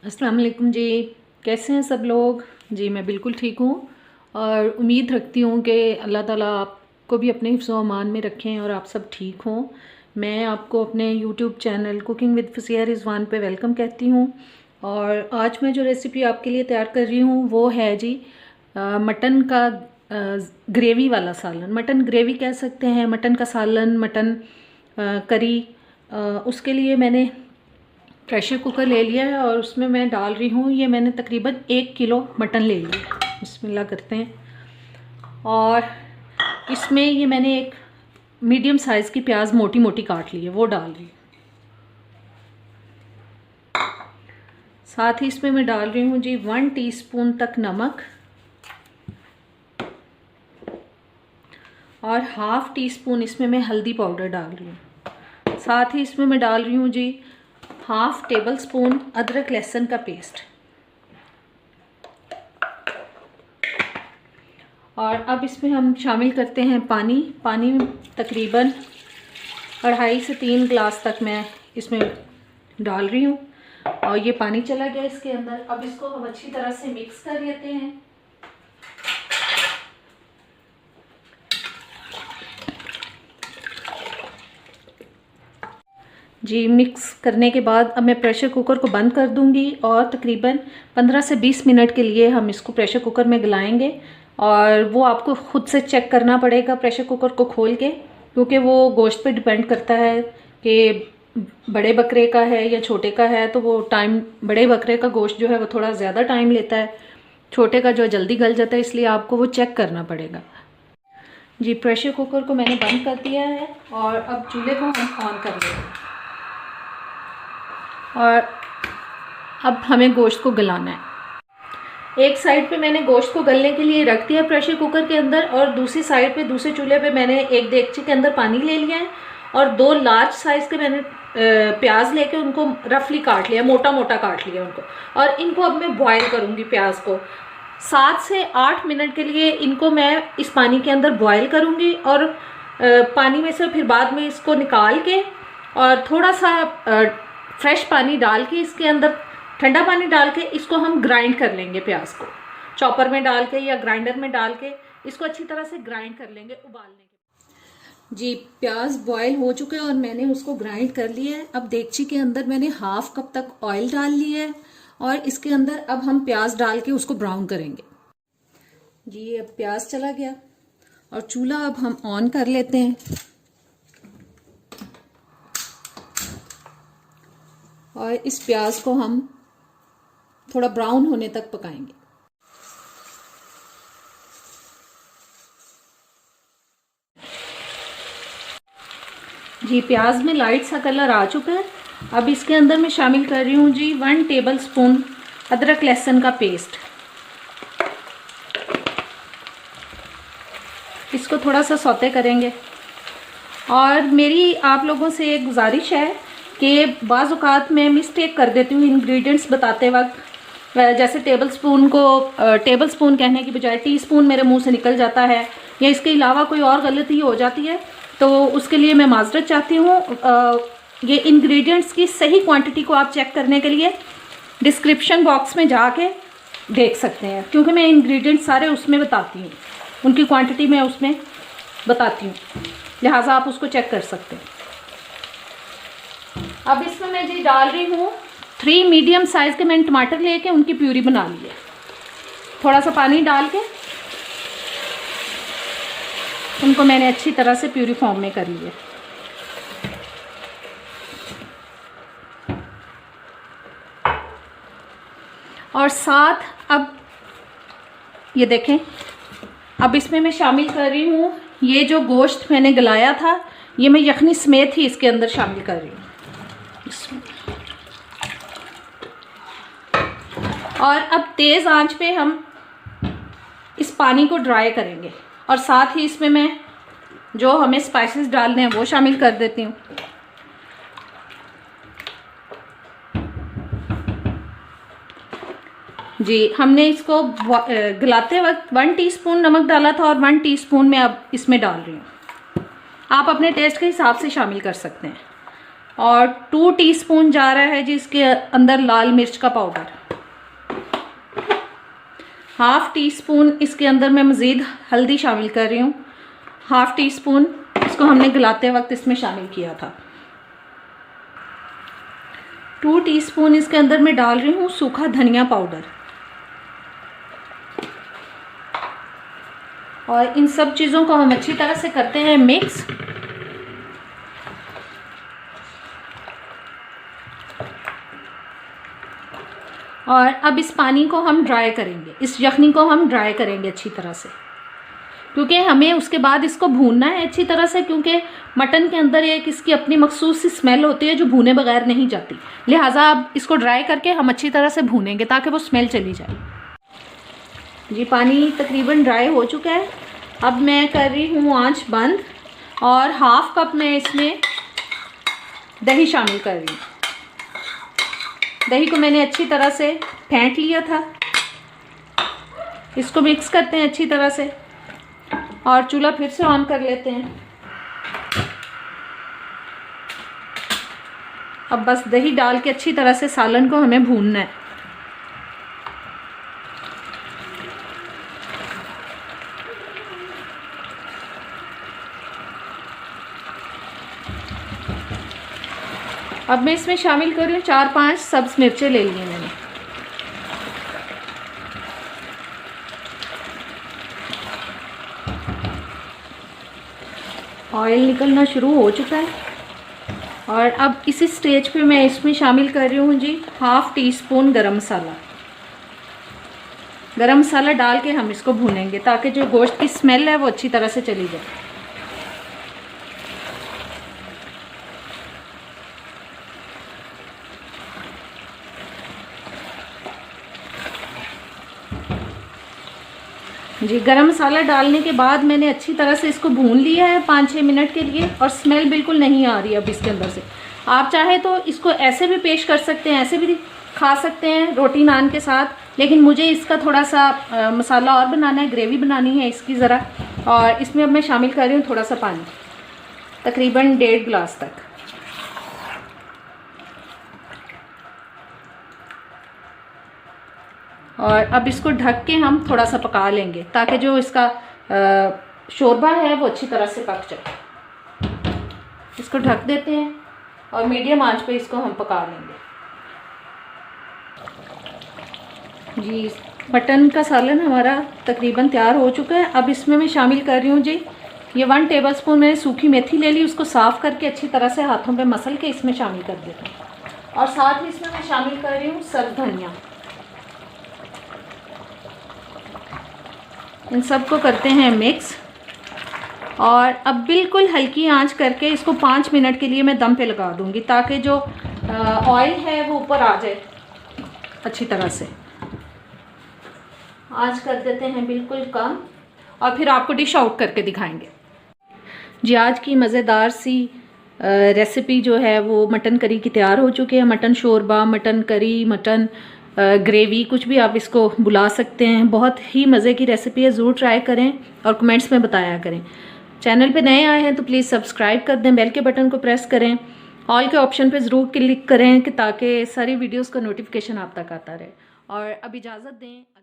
अस्सलाम वालेकुम जी। कैसे हैं सब लोग जी? मैं बिल्कुल ठीक हूँ और उम्मीद रखती हूँ कि अल्लाह ताला आपको भी अपने हिफ्ज़ व अमान में रखें और आप सब ठीक हों। मैं आपको अपने YouTube channel cooking with Fasiya Rizwan पे वेलकम कहती हूँ। और आज मैं जो रेसिपी आपके लिए तैयार कर रही हूँ वो है जी मटन का ग्रेवी वाला सालन। मटन ग्रेवी कह सकते हैं, मटन का सालन, मटन करी। उसके लिए मैंने प्रेशर कुकर ले लिया है और उसमें मैं डाल रही हूँ, ये मैंने तकरीबन 1 किलो मटन ले लिया है। बिस्मिल्लाह करते हैं। और इसमें ये मैंने एक मीडियम साइज़ की प्याज मोटी मोटी काट ली है, वो डाल रही हूँ। साथ ही इसमें मैं डाल रही हूँ जी 1 टीस्पून तक नमक और हाफ़ टी स्पून इसमें मैं हल्दी पाउडर डाल रही हूँ। साथ ही इसमें मैं डाल रही हूँ जी हाफ़ टेबल स्पून अदरक लहसुन का पेस्ट। और अब इसमें हम शामिल करते हैं पानी। पानी तकरीबन 2.5 से 3 गिलास तक मैं इसमें डाल रही हूँ और ये पानी चला गया इसके अंदर। अब इसको हम अच्छी तरह से मिक्स कर लेते हैं। जी, मिक्स करने के बाद अब मैं प्रेशर कुकर को बंद कर दूंगी और तकरीबन 15 से 20 मिनट के लिए हम इसको प्रेशर कुकर में गलाएंगे। और वो आपको ख़ुद से चेक करना पड़ेगा प्रेशर कुकर को खोल के, क्योंकि वो गोश्त पे डिपेंड करता है कि बड़े बकरे का है या छोटे का है। तो वो टाइम, बड़े बकरे का गोश्त जो है वो थोड़ा ज़्यादा टाइम लेता है, छोटे का जो जल्दी गल जाता है, इसलिए आपको वो चेक करना पड़ेगा। जी, प्रेशर कुकर को मैंने बंद कर दिया है और अब चूल्हे को हम ऑन कर लेंगे। और अब हमें गोश्त को गलाना है। एक साइड पे मैंने गोश्त को गलने के लिए रख दिया प्रेशर कुकर के अंदर, और दूसरी साइड पे, दूसरे चूल्हे पे मैंने एक देगची के अंदर पानी ले लिया है और 2 लार्ज साइज़ के मैंने प्याज लेके उनको रफली काट लिया, मोटा मोटा काट लिया उनको। और इनको अब मैं बॉयल करूँगी प्याज को। 7 से 8 मिनट के लिए इनको मैं इस पानी के अंदर बॉयल करूँगी। और पानी में से फिर बाद में इसको निकाल के और थोड़ा सा फ्रेश पानी डाल के, इसके अंदर ठंडा पानी डाल के इसको हम ग्राइंड कर लेंगे। प्याज को चॉपर में डाल के या ग्राइंडर में डाल के इसको अच्छी तरह से ग्राइंड कर लेंगे उबालने के। जी, प्याज बॉयल हो चुके हैं और मैंने उसको ग्राइंड कर लिया है। अब देगची के अंदर मैंने हाफ कप तक ऑयल डाल लिया है और इसके अंदर अब हम प्याज डाल के उसको ब्राउन करेंगे। जी, अब प्याज चला गया और चूल्हा अब हम ऑन कर लेते हैं और इस प्याज को हम थोड़ा ब्राउन होने तक पकाएंगे। जी, प्याज में लाइट सा कलर आ चुका है। अब इसके अंदर मैं शामिल कर रही हूँ जी 1 टेबल स्पून अदरक लहसुन का पेस्ट। इसको थोड़ा सा सौते करेंगे। और मेरी आप लोगों से एक गुजारिश है कि बाज़ औक़ात मैं मिस्टेक कर देती हूँ इंग्रेडिएंट्स बताते वक्त। जैसे टेबल स्पून कहने की बजाय टीस्पून मेरे मुंह से निकल जाता है, या इसके अलावा कोई और गलती हो जाती है, तो उसके लिए मैं माजरत चाहती हूँ। ये इंग्रेडिएंट्स की सही क्वांटिटी को आप चेक करने के लिए डिस्क्रिप्शन बॉक्स में जाके देख सकते हैं, क्योंकि मैं इंग्रेडिएंट्स सारे उसमें बताती हूँ, उनकी क्वांटिटी मैं उसमें बताती हूँ, लिहाजा आप उसको चेक कर सकते हैं। अब इसमें मैं जी डाल रही हूँ 3 मीडियम साइज़ के मैंने टमाटर लेके उनकी प्यूरी बना ली है। थोड़ा सा पानी डाल के उनको मैंने अच्छी तरह से प्यूरी फॉर्म में कर लिया। और साथ अब ये देखें, अब इसमें मैं शामिल कर रही हूँ ये जो गोश्त मैंने गलाया था, ये मैं यखनी समेत ही इसके अंदर शामिल कर रही हूँ। और अब तेज़ आंच पे हम इस पानी को ड्राई करेंगे और साथ ही इसमें मैं जो हमें स्पाइसेस डालने हैं वो शामिल कर देती हूँ। जी, हमने इसको गलाते वक्त 1 टीस्पून नमक डाला था और 1 टीस्पून मैं अब इसमें डाल रही हूँ। आप अपने टेस्ट के हिसाब से शामिल कर सकते हैं। और 2 टीस्पून जा रहा है जी इसके अंदर लाल मिर्च का पाउडर। 1/2 टीस्पून इसके अंदर मैं मज़ीद हल्दी शामिल कर रही हूँ। 1/2 टीस्पून इसको हमने गलाते वक्त इसमें शामिल किया था। 2 टीस्पून इसके अंदर मैं डाल रही हूँ सूखा धनिया पाउडर। और इन सब चीज़ों को हम अच्छी तरह से करते हैं मिक्स। और अब इस पानी को हम ड्राई करेंगे, इस यखनी को हम ड्राई करेंगे अच्छी तरह से, क्योंकि हमें उसके बाद इसको भूनना है अच्छी तरह से, क्योंकि मटन के अंदर एक इसकी अपनी मखसूस सी स्मेल होती है जो भुने बगैर नहीं जाती। लिहाजा अब इसको ड्राई करके हम अच्छी तरह से भूनेंगे ताकि वो स्मेल चली जाए। जी पानी तकरीबन ड्राई हो चुका है। अब मैं कर रही हूँ आंच बंद और 1/2 कप मैं इसमें दही शामिल कर रही हूँ। दही को मैंने अच्छी तरह से फेंट लिया था। इसको मिक्स करते हैं अच्छी तरह से और चूल्हा फिर से ऑन कर लेते हैं। अब बस दही डाल के अच्छी तरह से सालन को हमें भूनना है। अब मैं इसमें शामिल कर रही हूँ 4-5 सब्ज़ मिर्चें ले ली मैंने। ऑयल निकलना शुरू हो चुका है और अब इसी स्टेज पे मैं इसमें शामिल कर रही हूँ जी 1/2 टीस्पून गरम मसाला। गरम मसाला डाल के हम इसको भूनेंगे ताकि जो गोश्त की स्मेल है वो अच्छी तरह से चली जाए। जी गरम मसाला डालने के बाद मैंने अच्छी तरह से इसको भून लिया है 5-6 मिनट के लिए और स्मेल बिल्कुल नहीं आ रही है अब इसके अंदर से। आप चाहे तो इसको ऐसे भी पेश कर सकते हैं, ऐसे भी खा सकते हैं रोटी नान के साथ, लेकिन मुझे इसका थोड़ा सा मसाला और बनाना है, ग्रेवी बनानी है इसकी ज़रा। और इसमें अब मैं शामिल कर रही हूँ थोड़ा सा पानी, तकरीबन 1.5 गिलास तक। और अब इसको ढक के हम थोड़ा सा पका लेंगे ताकि जो इसका शोरबा है वो अच्छी तरह से पक जाए। इसको ढक देते हैं और मीडियम आंच पे इसको हम पका लेंगे। जी मटन का सालन हमारा तकरीबन तैयार हो चुका है। अब इसमें मैं शामिल कर रही हूँ जी ये 1 टेबलस्पून मैंने सूखी मेथी ले ली, उसको साफ़ करके अच्छी तरह से हाथों पे मसल के इसमें शामिल कर देती हूँ। और साथ ही इसमें मैं शामिल कर रही हूँ सब्ज़ धनिया। इन सब को करते हैं मिक्स और अब बिल्कुल हल्की आंच करके इसको 5 मिनट के लिए मैं दम पे लगा दूंगी ताकि जो ऑयल है वो ऊपर आ जाए अच्छी तरह से। आंच कर देते हैं बिल्कुल कम और फिर आपको डिश आउट करके दिखाएंगे। जी आज की मज़ेदार सी रेसिपी जो है वो मटन करी की तैयार हो चुकी है। Mutton shorba, mutton curry, mutton gravy, कुछ भी आप इसको बुला सकते हैं। बहुत ही मज़े की रेसिपी है, ज़रूर ट्राई करें और कमेंट्स में बताया करें। चैनल पे नए आए हैं तो प्लीज़ सब्सक्राइब कर दें, बेल के बटन को प्रेस करें, ऑल के ऑप्शन पे ज़रूर क्लिक करें कि ताकि सारी वीडियोस का नोटिफिकेशन आप तक आता रहे। और अब इजाज़त दें।